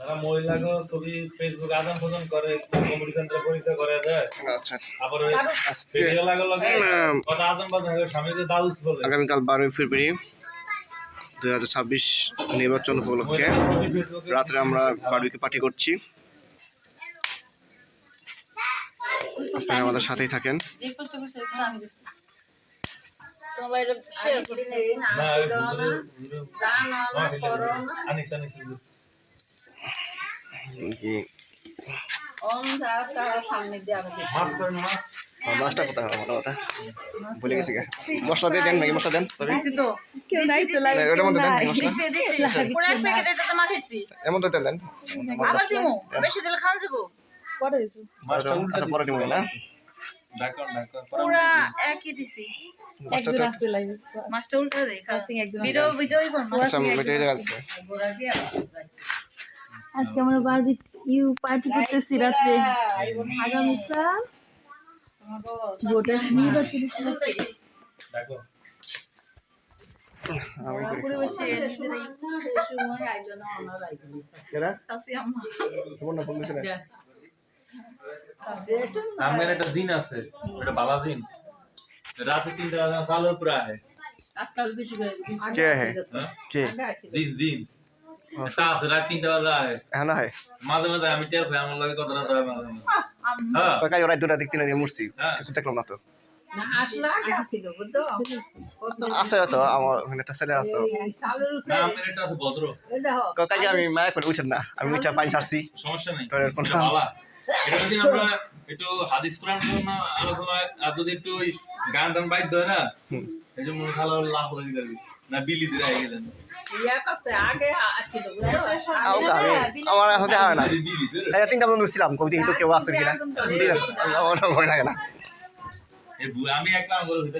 তারা মহিলাকে ছবি ফেসবুক আদান প্রদান করে কমিটি সেন্টারে পরিচয় করে দেয়। আচ্ছা আবার ভিডিও লাগে কথা আদান প্রদান করে স্বামীকে দাউস বলে। আগামীকাল 12 ফেব্রুয়ারি 2026 নির্বাচন উপলক্ষে রাত্রে আমরা বারবিকিউ পার্টি করছি। আপনারা আমাদের সাথেই থাকেন। মাছটা কোথায় হবে ভালো কথা ভুলে গেছি মশলা দিয়ে দেন ম্যাগি মশলা দেন ওটার মধ্যে দেন এমন তো তেল দেন আচ্ছা পরে দিব না আজকে আমরা বারবিকিউ পার্টি করতেছি রাত্রে আগামীকাল ভোটের নির্বাচন আমার একটা দিন আছে এটা বালা দিন রাতে 3টা বাজে চালু পুরা है आजकल বেশি क्या है के दिन दिन এটা আছে রাত 3টা বাজে है হ্যাঁ না হয় মাঝে মাঝে আমি টের পাই আমার লাগে কথা না হয় মাঝে মাঝে হ্যাঁ কাকা ওরা দুটা দিক তিনটা দিয়ে মুছছি কিছু দেখলাম না তো না আসলে আসছিল বুঝছো আছে তো আমার ওখানে একটা ছেলে আছে না আমার এটা আছে ভদ্র এই দেখো কাকা আমি মায়া করে উঠেন না আমি উঠে পানি ছাড়ছি সমস্যা নাই তোর কোন এটা ভালো এটা যদি আমরা একটু হাদিস কোরআন না আলোচনা আর যদি একটু গান টান বাইদ হয় না এই যে মন খালা লাভ হয়ে যাবে না বিলি দিয়ে আই গেলেন ইয়া করতে আগে আসছিল বুঝছো আমার এখন দেখা হয় না বিলি দিয়ে তাই তিনটা বন্ধু ছিলাম কবি তো কেউ আছে কিনা আমার ভয় লাগে না এই আমি একলা বলে হইতে